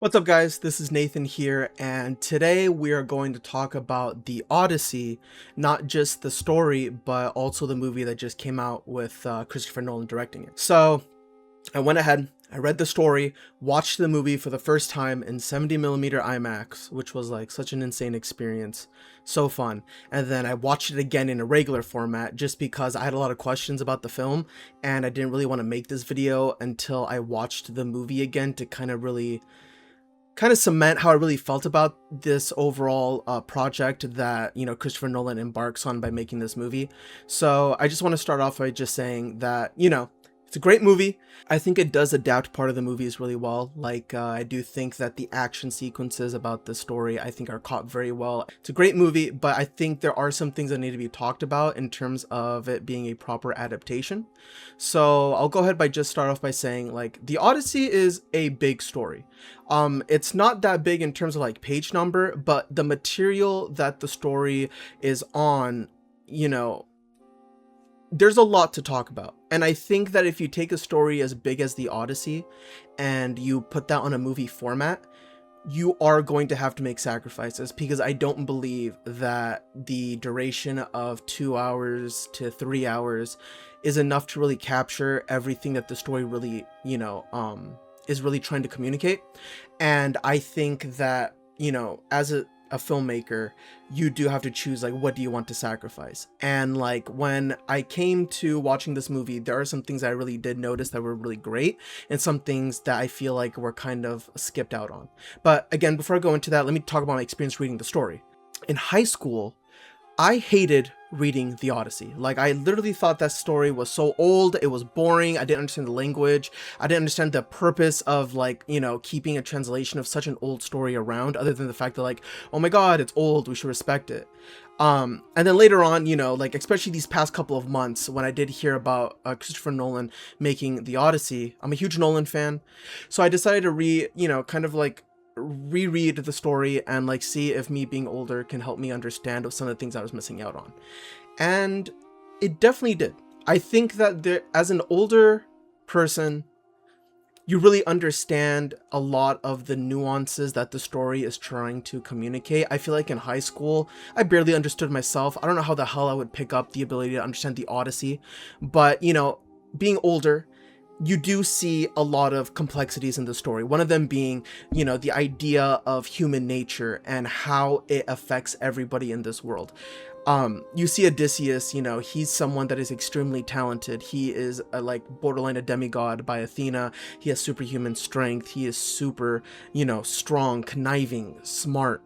What's up, guys? This is Nathan here, and today we are going to talk about the Odyssey, not just the story, but also the movie that just came out with Christopher Nolan directing it. So I went ahead, I read the story, watched the movie for the first time in 70mm IMAX, which was like such an insane experience, so fun. And then I watched it again in a regular format just because I had a lot of questions about the film, and I didn't really want to make this video until I watched the movie again to kind of cement how I really felt about this overall project that, Christopher Nolan embarks on by making this movie. So I just want to start off by just saying that, it's a great movie. I think it does adapt part of the movies really well. I do think that the action sequences about the story, I think, are caught very well. It's a great movie, but I think there are some things that need to be talked about in terms of it being a proper adaptation. So I'll go ahead by just start off by saying, the Odyssey is a big story. It's not that big in terms of page number, but the material that the story is on, there's a lot to talk about. And I think that if you take a story as big as the Odyssey and you put that on a movie format, you are going to have to make sacrifices, because I don't believe that the duration of 2 hours to 3 hours is enough to really capture everything that the story really, is really trying to communicate. And I think that, as a filmmaker, you do have to choose what do you want to sacrifice. And when I came to watching this movie, there are some things I really did notice that were really great, and some things that I feel like were kind of skipped out on. But again, before I go into that, let me talk about my experience reading the story. In high school, I hated reading the Odyssey. I literally thought that story was so old, it was boring, I didn't understand the language, I didn't understand the purpose of keeping a translation of such an old story around, other than the fact that oh my god, it's old, we should respect it. And then later on, especially these past couple of months, when I did hear about Christopher Nolan making the Odyssey, I'm a huge Nolan fan, so I decided to reread the story and see if me being older can help me understand some of the things I was missing out on. And it definitely did. I think that as an older person, you really understand a lot of the nuances that the story is trying to communicate. I feel like in high school, I barely understood myself. I don't know how the hell I would pick up the ability to understand the Odyssey, but being older, you do see a lot of complexities in the story. One of them being, the idea of human nature and how it affects everybody in this world. You see Odysseus, he's someone that is extremely talented. He is borderline a demigod by Athena. He has superhuman strength. He is super, strong, conniving, smart.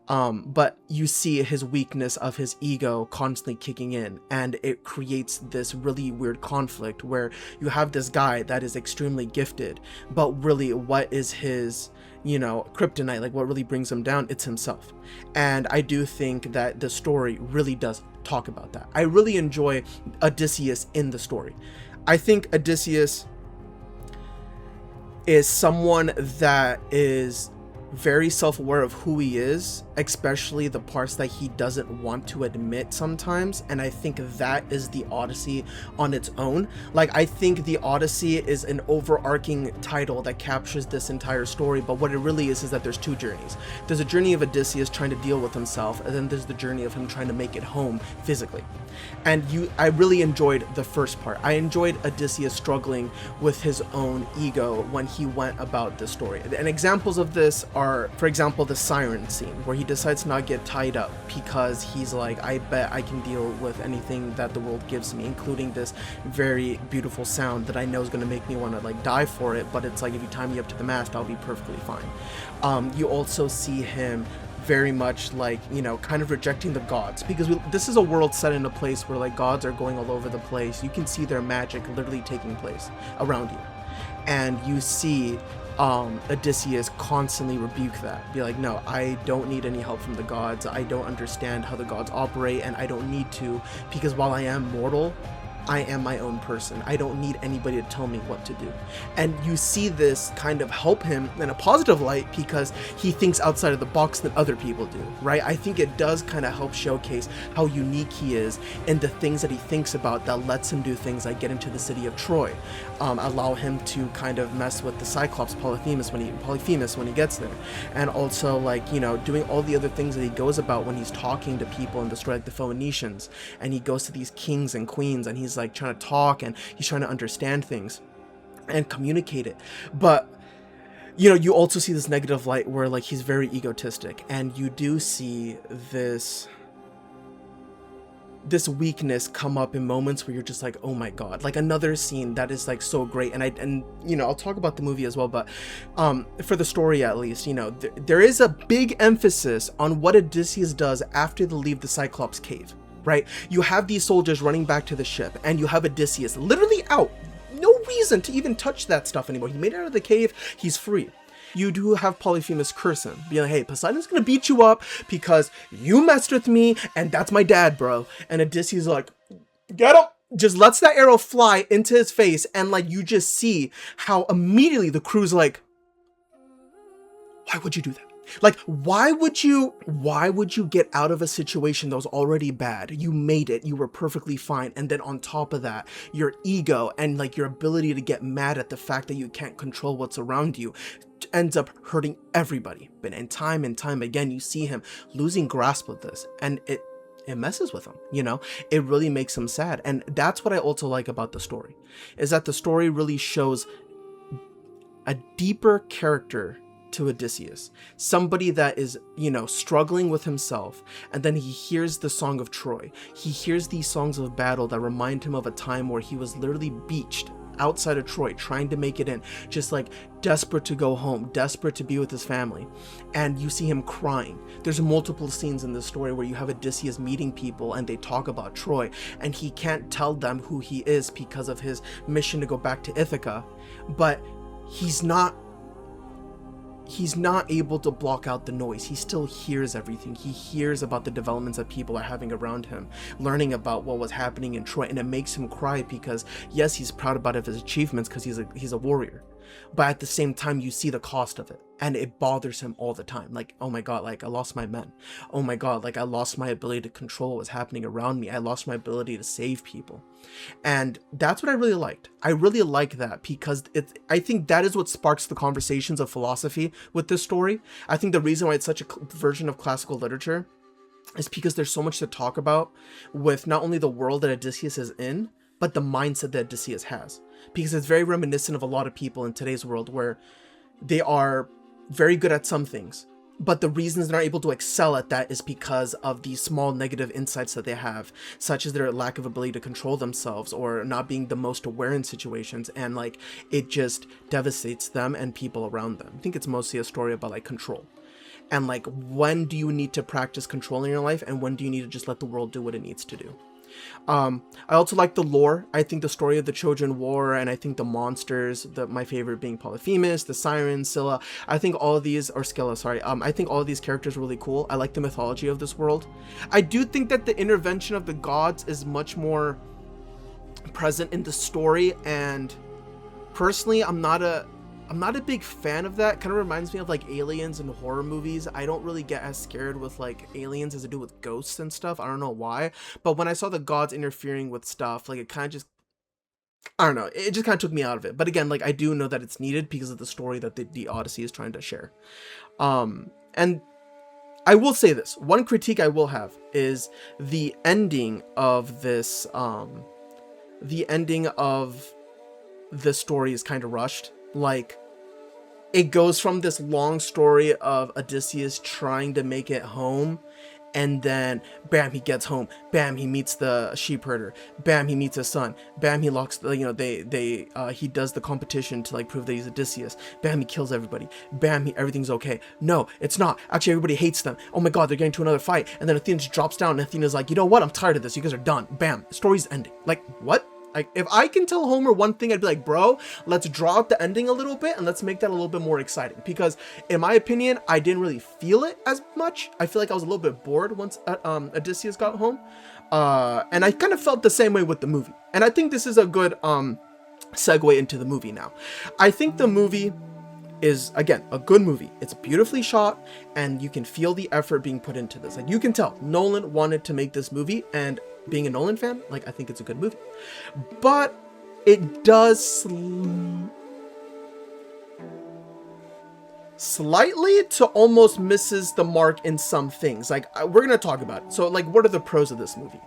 But you see his weakness of his ego constantly kicking in, and it creates this really weird conflict where you have this guy that is extremely gifted, but really what is his, kryptonite, what really brings him down? It's himself. And I do think that the story really does talk about that. I really enjoy Odysseus in the story. I think Odysseus is someone that is very self-aware of who he is, especially the parts that he doesn't want to admit sometimes, and I think that is the Odyssey on its own. I think the Odyssey is an overarching title that captures this entire story, but what it really is that there's two journeys. There's a journey of Odysseus trying to deal with himself, and then there's the journey of him trying to make it home physically. And I really enjoyed the first part. I enjoyed Odysseus struggling with his own ego when he went about this story. And examples of this are, for example, the siren scene where he decides to not get tied up because he's I bet I can deal with anything that the world gives me, including this very beautiful sound that I know is going to make me want to die for it, but it's if you tie me up to the mast, I'll be perfectly fine. You also see him very much kind of rejecting the gods, because this is a world set in a place where gods are going all over the place. You can see their magic literally taking place around you, and you see Odysseus constantly rebuke that, be no, I don't need any help from the gods, I don't understand how the gods operate, and I don't need to, because while I am mortal, I am my own person. I don't need anybody to tell me what to do. And you see this kind of help him in a positive light because he thinks outside of the box than other people do, right? I think it does kind of help showcase how unique he is and the things that he thinks about that lets him do things like get into the city of Troy, allow him to kind of mess with the Cyclops Polyphemus when he gets there, and also like, you know, doing all the other things that he goes about when he's talking to people in the story, like the Phoenicians, and he goes to these kings and queens and he's like trying to talk and he's trying to understand things and communicate it. But you know, you also see this negative light where like he's very egotistic, and you do see this weakness come up in moments where you're just like, oh my god. Like another scene that is like so great, and you know, I'll talk about the movie as well, but for the story at least, you know, there is a big emphasis on what Odysseus does after they leave the Cyclops cave, right? You have these soldiers running back to the ship, and you have Odysseus literally out, no reason to even touch that stuff anymore. He made it out of the cave, he's free. You do have Polyphemus curse him, being like, hey, Poseidon's gonna beat you up because you messed with me, and that's my dad, bro. And Odysseus is like, get him! Just lets that arrow fly into his face, and like you just see how immediately the crew's like, why would you do that? Like, why would you get out of a situation that was already bad? You made it, you were perfectly fine, and then on top of that, your ego and like your ability to get mad at the fact that you can't control what's around you ends up hurting everybody. But in time and time again, you see him losing grasp of this, and it messes with him, you know? It really makes him sad. And that's what I also like about the story, is that the story really shows a deeper character to Odysseus, somebody that is, you know, struggling with himself, and then he hears the Song of Troy. He hears these songs of battle that remind him of a time where he was literally beached outside of Troy, trying to make it in, just like desperate to go home, desperate to be with his family. And you see him crying. There's multiple scenes in this story where you have Odysseus meeting people and they talk about Troy, and he can't tell them who he is because of his mission to go back to Ithaca, but he's not able to block out the noise. He still hears everything. He hears about the developments that people are having around him, learning about what was happening in Troy, and it makes him cry because yes, he's proud about his achievements because he's a warrior, but at the same time you see the cost of it, and it bothers him all the time. Like, oh my god, like I lost my men. Oh my god, like I lost my ability to control what was happening around me. I lost my ability to save people. And that's what I really liked. I really like that because I think that is what sparks the conversations of philosophy with this story. I think the reason why it's such a version of classical literature is because there's so much to talk about with not only the world that Odysseus is in, but the mindset that Odysseus has. Because it's very reminiscent of a lot of people in today's world where they are very good at some things, but the reasons they're not able to excel at that is because of these small negative insights that they have, such as their lack of ability to control themselves or not being the most aware in situations, and like it just devastates them and people around them. I think it's mostly a story about like control, and like when do you need to practice control in your life and when do you need to just let the world do what it needs to do. I also like the lore. I think the story of the Trojan War, and I think the monsters, my favorite being Polyphemus, the Sirens, Scylla, I think all of these, or Scylla, sorry, I think all of these characters are really cool. I like the mythology of this world. I do think that the intervention of the gods is much more present in the story, and personally, I'm not a big fan of that. Kind of reminds me of like aliens in horror movies. I don't really get as scared with like aliens as I do with ghosts and stuff. I don't know why, but when I saw the gods interfering with stuff, like it kind of just, I don't know, it just kind of took me out of it. But again, like I do know that it's needed because of the story that the Odyssey is trying to share. And I will say this, one critique I will have is the ending of this, the ending of the story is kind of rushed. Like, it goes from this long story of Odysseus trying to make it home, and then bam, he gets home, bam, he meets the sheep herder, bam, he meets his son, bam, he locks the, you know, he does the competition to like prove that he's Odysseus, bam, he kills everybody, bam, everything's okay. No, it's not. Actually, everybody hates them. Oh my god, they're getting to another fight, and then Athena just drops down, and Athena's like, you know what, I'm tired of this, you guys are done. Bam, story's ending. Like, what? Like, if I can tell Homer one thing, I'd be like, bro, let's draw out the ending a little bit and let's make that a little bit more exciting. Because in my opinion, I didn't really feel it as much. I feel like I was a little bit bored once Odysseus got home. And I kind of felt the same way with the movie. And I think this is a good segue into the movie now. I think the movie is, again, a good movie. It's beautifully shot, and you can feel the effort being put into this. Like, you can tell Nolan wanted to make this movie, and being a Nolan fan, like, I think it's a good movie. But it does slightly to almost misses the mark in some things. Like, we're gonna talk about it. So, like, what are the pros of this movie?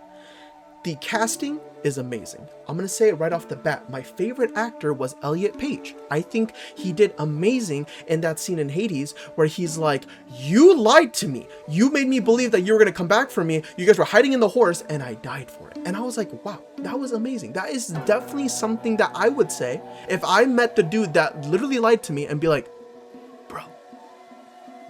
The casting is amazing. I'm gonna say it right off the bat. My favorite actor was Elliot Page. I think he did amazing in that scene in Hades where he's like, you lied to me. You made me believe that you were gonna come back for me. You guys were hiding in the horse and I died for it. And I was like, wow, that was amazing. That is definitely something that I would say if I met the dude that literally lied to me and be like, bro,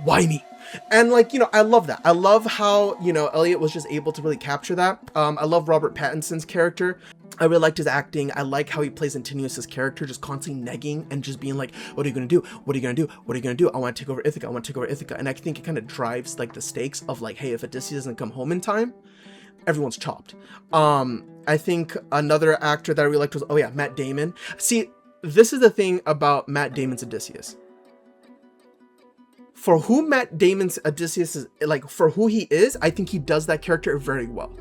why me? And like, you know, I love that. I love how, you know, Elliot was just able to really capture that. I love Robert Pattinson's character. I really liked his acting. I like how he plays Antinous' character, just constantly negging and just being like, what are you going to do? What are you going to do? What are you going to do? I want to take over Ithaca. I want to take over Ithaca. And I think it kind of drives like the stakes of like, hey, if Odysseus doesn't come home in time, everyone's chopped. I think another actor that I really liked was, oh yeah, Matt Damon. See, this is the thing about Matt Damon's Odysseus. For who Matt Damon's Odysseus is, like, for who he is, I think he does that character very well.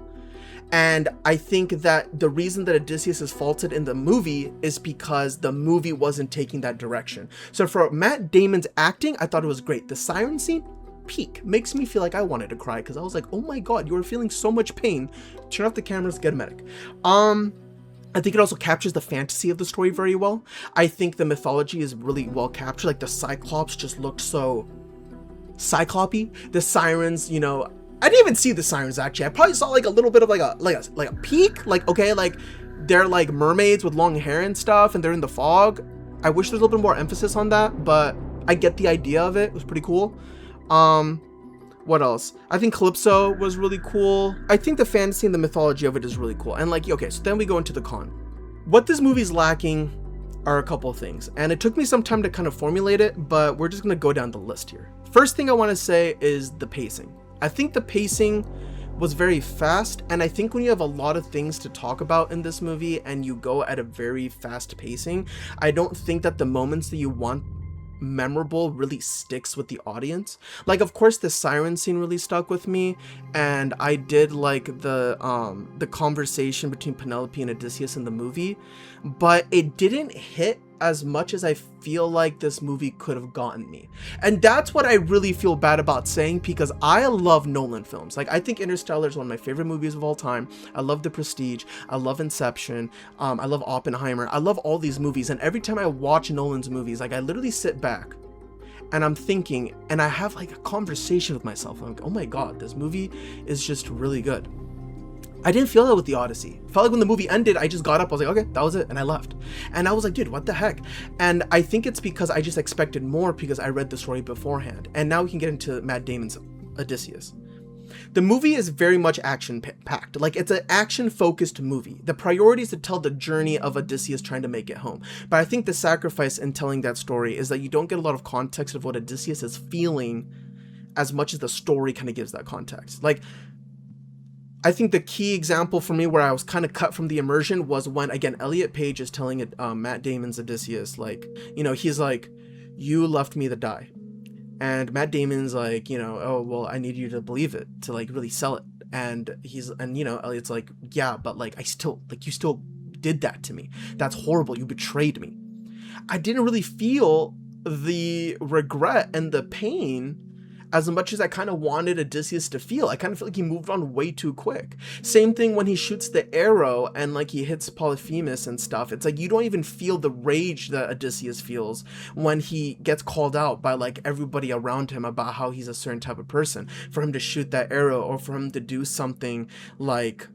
And I think that the reason that Odysseus is faulted in the movie is because the movie wasn't taking that direction. So for Matt Damon's acting, I thought it was great. The siren scene, peak. Makes me feel like I wanted to cry because I was like, oh my god, you were feeling so much pain. Turn off the cameras, get a medic. I think it also captures the fantasy of the story very well. I think the mythology is really well captured. Like the Cyclops just looked so cyclopy. The sirens, you know, I didn't even see the sirens actually. I probably saw like a little bit of like a peak. Like, okay, like they're like mermaids with long hair and stuff, and they're in the fog. I wish there's a little bit more emphasis on that, but I get the idea of it. It was pretty cool. What else? I think Calypso was really cool. I think the fantasy and the mythology of it is really cool. And like, okay, so then we go into the con. What this movie's lacking are a couple of things, and it took me some time to kind of formulate it, but we're just gonna go down the list here. First thing I want to say is the pacing. I think the pacing was very fast, and I think when you have a lot of things to talk about in this movie and you go at a very fast pacing, I don't think that the moments that you want memorable really sticks with the audience. Like, of course, the siren scene really stuck with me, and I did like the conversation between Penelope and Odysseus in the movie, but it didn't hit as much as I feel like this movie could have gotten me. And that's what I really feel bad about saying, because I love Nolan films. Like, I think Interstellar is one of my favorite movies of all time. I love The Prestige. I love Inception. I love Oppenheimer. I love all these movies. And every time I watch Nolan's movies, like, I literally sit back and I'm thinking, and I have like a conversation with myself. I'm like, oh my god, this movie is just really good. I didn't feel that with the Odyssey. I felt like when the movie ended, I just got up, I was like, okay, that was it, and I left. And I was like, dude, what the heck? And I think it's because I just expected more because I read the story beforehand. And now we can get into Matt Damon's Odysseus. The movie is very much action-packed. Like, it's an action-focused movie. The priority is to tell the journey of Odysseus trying to make it home. But I think the sacrifice in telling that story is that you don't get a lot of context of what Odysseus is feeling as much as the story kind of gives that context. Like, I think the key example for me where I was kind of cut from the immersion was when, again, Elliot Page is telling it, Matt Damon's Odysseus, like, you know, he's like, you left me to die. And Matt Damon's like, you know, oh, well, I need you to believe it, to like really sell it. And you know, Elliot's like, yeah, but like, you still did that to me. That's horrible. You betrayed me. I didn't really feel the regret and the pain as much as I kind of wanted Odysseus to feel. I kind of feel like he moved on way too quick. Same thing when he shoots the arrow and like he hits Polyphemus and stuff. It's like you don't even feel the rage that Odysseus feels when he gets called out by like everybody around him about how he's a certain type of person. For him to shoot that arrow, or for him to do something like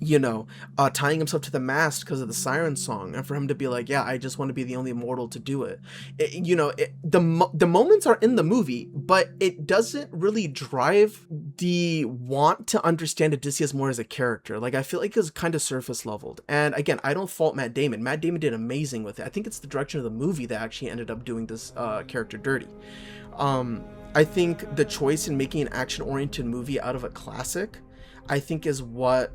you know, tying himself to the mast because of the siren song, and for him to be like, yeah, I just want to be the only mortal to do it. The moments are in the movie, but it doesn't really drive the want to understand Odysseus more as a character. Like, I feel like it's kind of surface leveled. And again, I don't fault Matt Damon. Matt Damon did amazing with it. I think it's the direction of the movie that actually ended up doing this character dirty. I think the choice in making an action-oriented movie out of a classic, I think the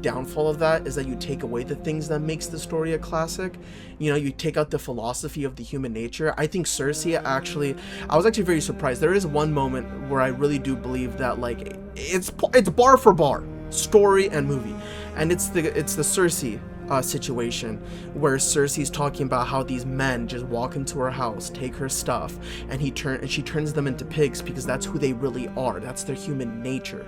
downfall of that is that you take away the things that makes the story a classic. You know, you take out the philosophy of the human nature. I think Cersei I was actually very surprised. There is one moment where I really do believe that, like, it's bar for bar, story and movie, and it's the Cersei situation where Cersei's talking about how these men just walk into her house, take her stuff, and she turns them into pigs because that's who they really are. That's their human nature.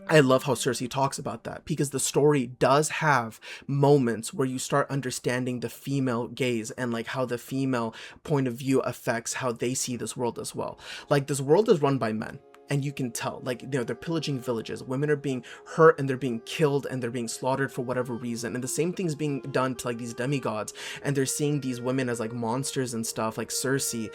I love how Cersei talks about that, because the story does have moments where you start understanding the female gaze and like how the female point of view affects how they see this world as well. Like, this world is run by men. And you can tell, like, you know, they're pillaging villages. Women are being hurt and they're being killed and they're being slaughtered for whatever reason. And the same thing's being done to like these demigods. And they're seeing these women as like monsters and stuff, like Cersei,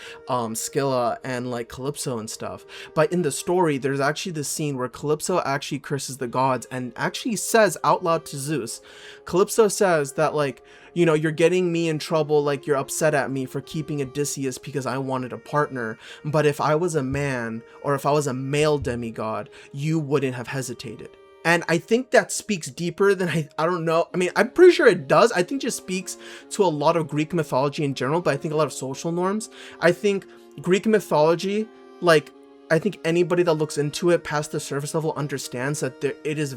Scylla, and like Calypso and stuff. But in the story, there's actually this scene where Calypso actually curses the gods and actually says out loud to Zeus. Calypso says that, like, you know, you're getting me in trouble, like, you're upset at me for keeping Odysseus because I wanted a partner. But if I was a man, or if I was a male demigod, you wouldn't have hesitated. And I think that speaks deeper than I don't know. I mean, I'm pretty sure it does. I think it just speaks to a lot of Greek mythology in general, but I think a lot of social norms. I think Greek mythology, like, I think anybody that looks into it past the surface level understands that it's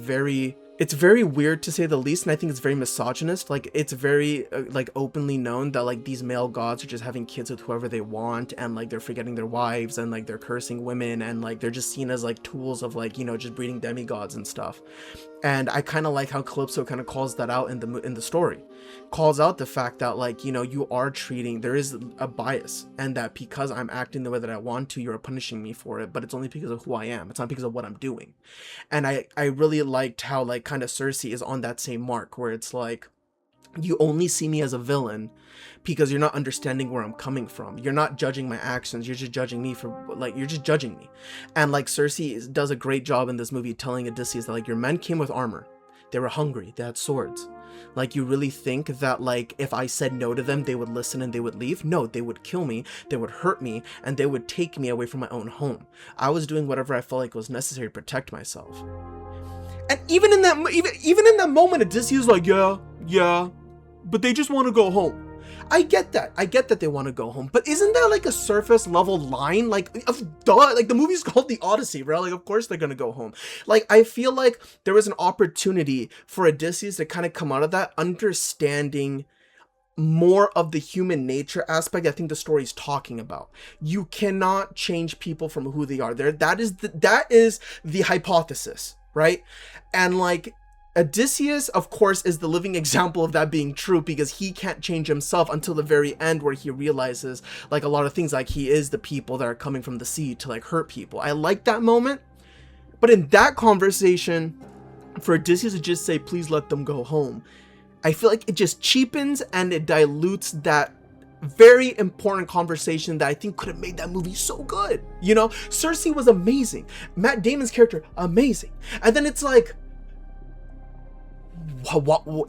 very weird, to say the least, and I think it's very misogynist. Like, it's very like openly known that like these male gods are just having kids with whoever they want, and like they're forgetting their wives, and like they're cursing women, and like they're just seen as like tools of, like, you know, just breeding demigods and stuff. And I kind of like how Calypso kind of calls that out in the story, calls out the fact that, like, you know, there is a bias, and that because I'm acting the way that I want to, you're punishing me for it, but it's only because of who I am. It's not because of what I'm doing. And I really liked how, like, kind of Cersei is on that same mark, where it's like, you only see me as a villain because you're not understanding where I'm coming from. You're not judging my actions. You're just judging me you're just judging me. And like, Cersei does a great job in this movie telling Odysseus that, like, your men came with armor. They were hungry. They had swords. Like, you really think that, like, if I said no to them, they would listen and they would leave? No, they would kill me, they would hurt me, and they would take me away from my own home. I was doing whatever I felt like was necessary to protect myself. And even in that moment, Odysseus was like, yeah, but they just want to go home. I get that they want to go home, but isn't that like a surface level line? Like, like, the movie's called The Odyssey, right? Like, of course they're gonna go home. Like, I feel like there was an opportunity for Odysseus to kind of come out of that understanding more of the human nature aspect I think the story's talking about. You cannot change people from who they are. That is the hypothesis, right? And like, Odysseus, of course, is the living example of that being true, because he can't change himself until the very end, where he realizes, like, a lot of things, like, he is the people that are coming from the sea to, like, hurt people. I like that moment. But in that conversation, for Odysseus to just say, please let them go home, I feel like it just cheapens and it dilutes that very important conversation that I think could have made that movie so good. You know, Cersei was amazing. Matt Damon's character, amazing. And then it's like,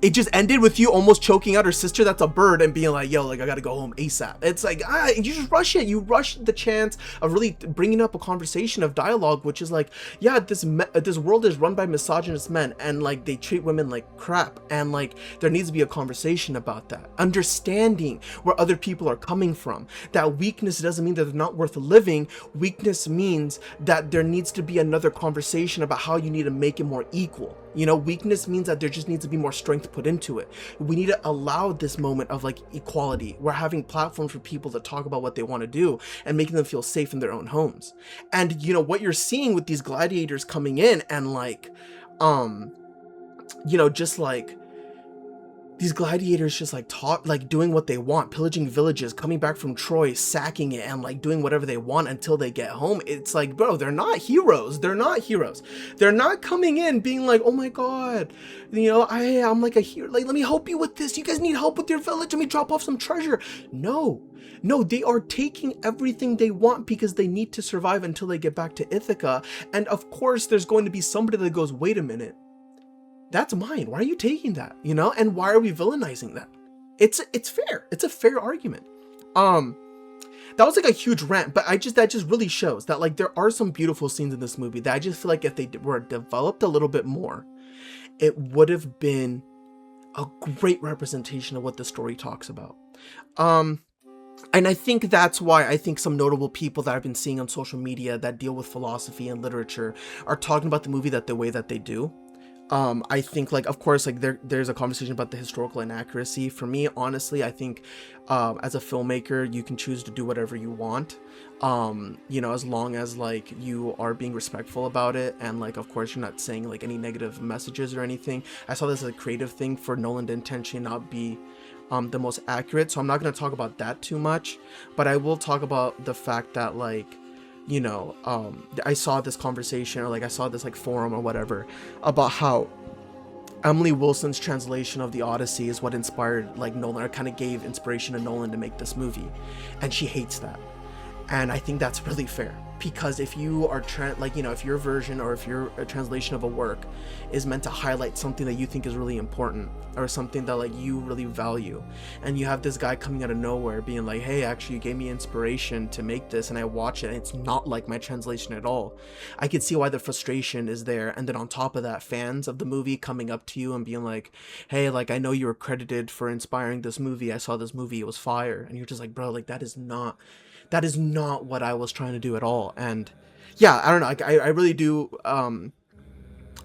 it just ended with you almost choking out her sister that's a bird and being like, yo, like, I gotta go home ASAP. It's like, you just rush it. You rush the chance of really bringing up a conversation of dialogue, which is like, yeah, this world is run by misogynist men, and like, they treat women like crap, and like, there needs to be a conversation about that. Understanding where other people are coming from. That weakness doesn't mean that they're not worth living. Weakness means that there needs to be another conversation about how you need to make it more equal. You know, weakness means that there just needs to be more strength put into it. We need to allow this moment of like equality. We're having platforms for people to talk about what they want to do and making them feel safe in their own homes. And you know, what you're seeing with these gladiators coming in and like, you know, just like these gladiators just like taught, like doing what they want, pillaging villages, coming back from Troy, sacking it, and like doing whatever they want until they get home. It's like, bro, they're not heroes. They're not heroes. They're not coming in being like, oh my god, you know, I'm like a hero. Like, let me help you with this. You guys need help with your village. Let me drop off some treasure. No, they are taking everything they want because they need to survive until they get back to Ithaca. And of course, there's going to be somebody that goes, wait a minute. That's mine. Why are you taking that? You know, and why are we villainizing that? It's fair. It's a fair argument. That was like a huge rant, but that just really shows that like there are some beautiful scenes in this movie that I just feel like if they were developed a little bit more, it would have been a great representation of what the story talks about. And I think that's why I think some notable people that I've been seeing on social media that deal with philosophy and literature are talking about the movie the way that they do. I think, like, of course, like there's a conversation about the historical inaccuracy. For me, honestly, I think as a filmmaker, you can choose to do whatever you want, you know, as long as like you are being respectful about it, and like, of course, you're not saying like any negative messages or anything. I saw this as a creative thing for Nolan to intentionally not be the most accurate, so I'm not going to talk about that too much, but I will talk about the fact that, like, you know, I saw this conversation, or like I saw this like forum or whatever, about how Emily Wilson's translation of the Odyssey is what inspired like Nolan, or kind of gave inspiration to Nolan to make this movie, and she hates that. And I think that's really fair, because if you are like, you know, if your version or if your translation of a work is meant to highlight something that you think is really important, or something that like you really value, and you have this guy coming out of nowhere being like, hey, actually you gave me inspiration to make this, and I watch it and it's not like my translation at all, I could see why the frustration is there. And then on top of that, fans of the movie coming up to you and being like, hey, like, I know you were credited for inspiring this movie, I saw this movie, it was fire, and you're just like, bro, like that is not what I was trying to do at all. And yeah, I don't know, like, I really do,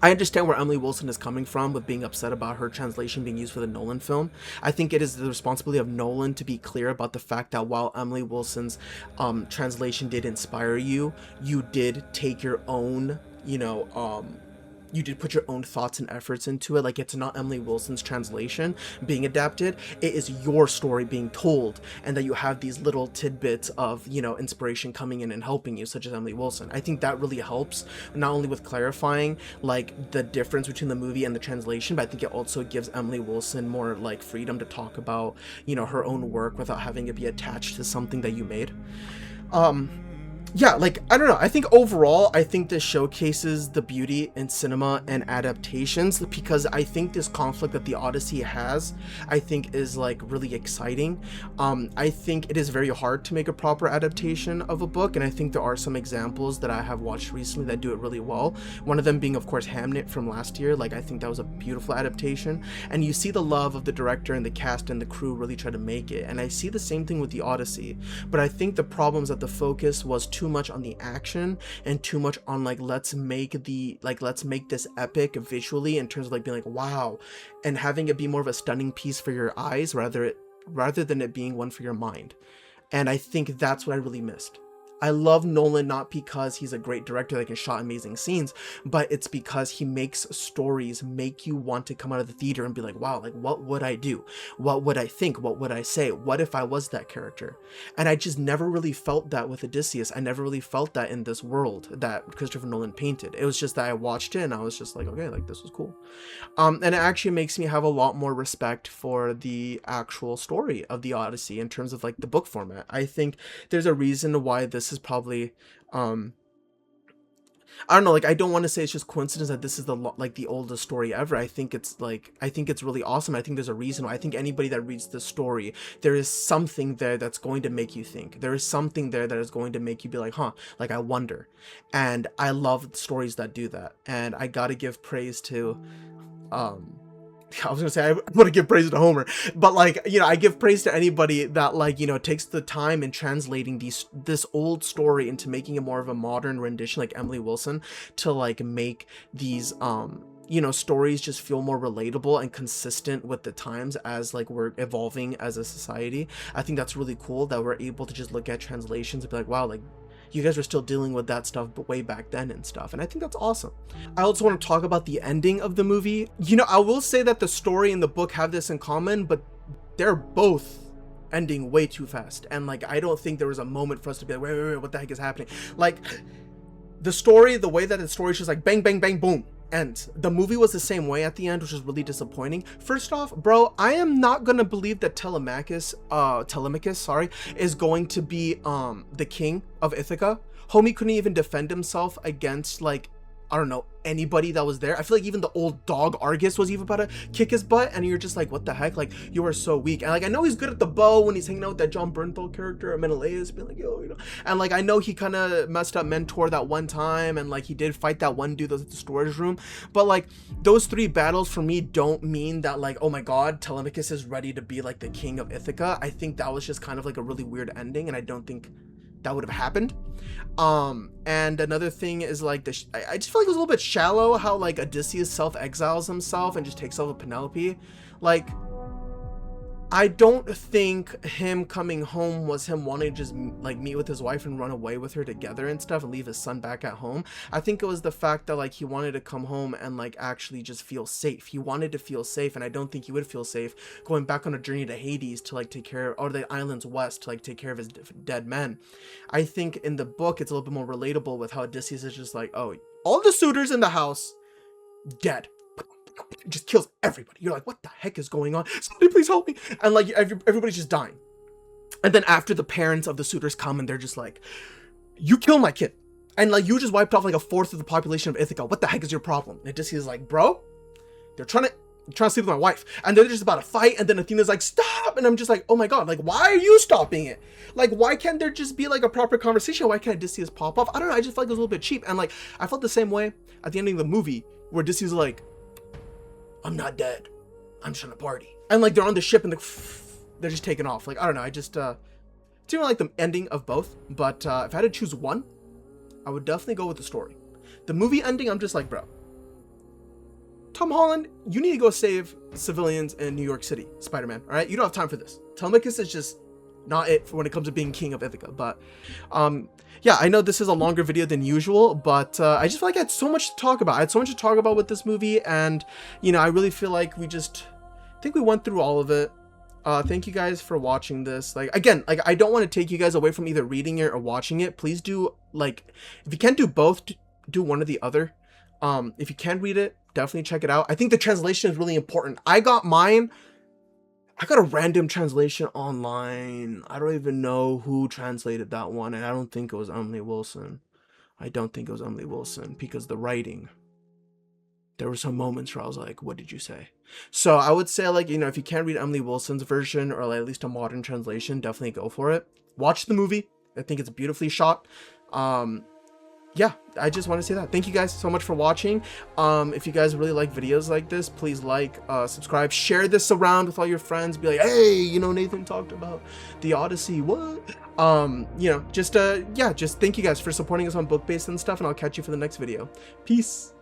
I understand where Emily Wilson is coming from with being upset about her translation being used for the Nolan film. I think it is the responsibility of Nolan to be clear about the fact that while Emily Wilson's translation did inspire you, you did take your own, you know, you did put your own thoughts and efforts into it. Like, it's not Emily Wilson's translation being adapted, it is your story being told, and that you have these little tidbits of, you know, inspiration coming in and helping you, such as Emily Wilson. I think that really helps, not only with clarifying like the difference between the movie and the translation, but I think it also gives Emily Wilson more like freedom to talk about, you know, her own work without having it be attached to something that you made. Yeah, like, I don't know, I think overall, I think this showcases the beauty in cinema and adaptations, because I think this conflict that the Odyssey has, I think is like really exciting. I think it is very hard to make a proper adaptation of a book, and I think there are some examples that I have watched recently that do it really well. One of them being, of course, Hamnet from last year. Like, I think that was a beautiful adaptation, and you see the love of the director and the cast and the crew really try to make it, and I see the same thing with the Odyssey. But I think the problem is that the focus was too much on the action and too much on like, let's make this epic visually, in terms of like being like, wow, and having it be more of a stunning piece for your eyes rather than it being one for your mind. And I think that's what I really missed. I love Nolan not because he's a great director that can shot amazing scenes, but it's because he makes stories make you want to come out of the theater and be like, wow, like, what would I do? What would I think? What would I say? What if I was that character? And I just never really felt that with Odysseus. I never really felt that in this world that Christopher Nolan painted. It was just that I watched it and I was just like, okay, like, this was cool. And it actually makes me have a lot more respect for the actual story of the Odyssey in terms of like the book format. I think there's a reason why this is probably, I don't know, like, I don't want to say it's just coincidence that this is the oldest story ever. I think it's really awesome. I think there's a reason why. I think anybody that reads the story, there is something there that's going to make you think. There is something there that is going to make you be like, huh, like, I wonder. And I love stories that do that. And I gotta give praise to, I was gonna say I want to give praise to Homer, but like, you know, I give praise to anybody that, like, you know, takes the time in translating this old story into making it more of a modern rendition, like Emily Wilson, to like make these you know, stories just feel more relatable and consistent with the times as like we're evolving as a society. I think that's really cool that we're able to just look at translations and be like, wow, like, you guys were still dealing with that stuff but way back then and stuff, and I think that's awesome. I also want to talk about the ending of the movie. You know, I will say that the story and the book have this in common, but they're both ending way too fast, and like I don't think there was a moment for us to be like, wait, what the heck is happening? Like the story, the way that the story is just like bang bang bang boom ends. The movie was the same way at the end, which is really disappointing. First off, bro, I am not gonna believe that Telemachus is going to be the king of Ithaca. Homie couldn't even defend himself against, like, I don't know, anybody that was there. I feel like even the old dog Argus was even about to kick his butt, and you're just like, what the heck? Like, you are so weak. And like, I know he's good at the bow when he's hanging out with that John Bernthal character, or Menelaus, being like, yo, you know. And like, I know he kind of messed up Mentor that one time, and like, he did fight that one dude that was at the storage room. But like, those 3 battles for me don't mean that like, oh my god, Telemachus is ready to be like the king of Ithaca. I think that was just kind of like a really weird ending, and I don't think that would have happened. And another thing is like I just feel like it was a little bit shallow how like Odysseus self-exiles himself and just takes over Penelope. Like, I don't think him coming home was him wanting to just like meet with his wife and run away with her together and stuff and leave his son back at home. I think it was the fact that like he wanted to come home and like actually just feel safe. He wanted to feel safe, and I don't think he would feel safe going back on a journey to Hades to like take care, or the islands west to like take care of his dead men. I think in the book it's a little bit more relatable with how Odysseus is just like, oh, all the suitors in the house dead. Just kills everybody. You're like, what the heck is going on? Somebody please help me. And like everybody's just dying. And then after the parents of the suitors come and they're just like, you killed my kid, and like you just wiped off like 1/4 of the population of Ithaca. What the heck is your problem? And Odysseus is like, bro, they're trying to sleep with my wife, and they're just about to fight, and then Athena's like, stop. And I'm just like, oh my god, like why are you stopping it? Like, why can't there just be like a proper conversation? Why can't Odysseus pop off? I don't know, I just felt like it was a little bit cheap. And like I felt the same way at the ending of the movie where Odysseus is like, I'm not dead, I'm just trying to party. And like they're on the ship and they're just taking off. Like, I don't know, I just didn't really like the ending of both. But if I had to choose one, I would definitely go with the story. The movie ending, I'm just like, bro, Tom Holland, you need to go save civilians in New York City, Spider-Man. All right, you don't have time for this. Telemachus is just not it for when it comes to being king of Ithaca. But yeah, I know this is a longer video than usual, but I just feel like I had so much to talk about. I had so much to talk about with this movie, and you know, I really feel like I think we went through all of it. Thank you guys for watching this. Like, again, like I don't want to take you guys away from either reading it or watching it. Please do, like, if you can't do both, do one or the other. If you can read it, definitely check it out. I think the translation is really important. I got a random translation online. I don't even know who translated that one, and I don't think it was Emily Wilson. I don't think it was Emily Wilson, because the writing, there were some moments where I was like, what did you say? So I would say, like, you know, if you can't read Emily Wilson's version, or like at least a modern translation, definitely go for it. Watch the movie. I think it's beautifully shot. Yeah, I just want to say that. Thank you guys so much for watching. If you guys really like videos like this, please like, subscribe, share this around with all your friends. Be like, hey, you know, Nathan talked about the Odyssey. What? You know, just yeah, just thank you guys for supporting us on BookBase and stuff, and I'll catch you for the next video. Peace.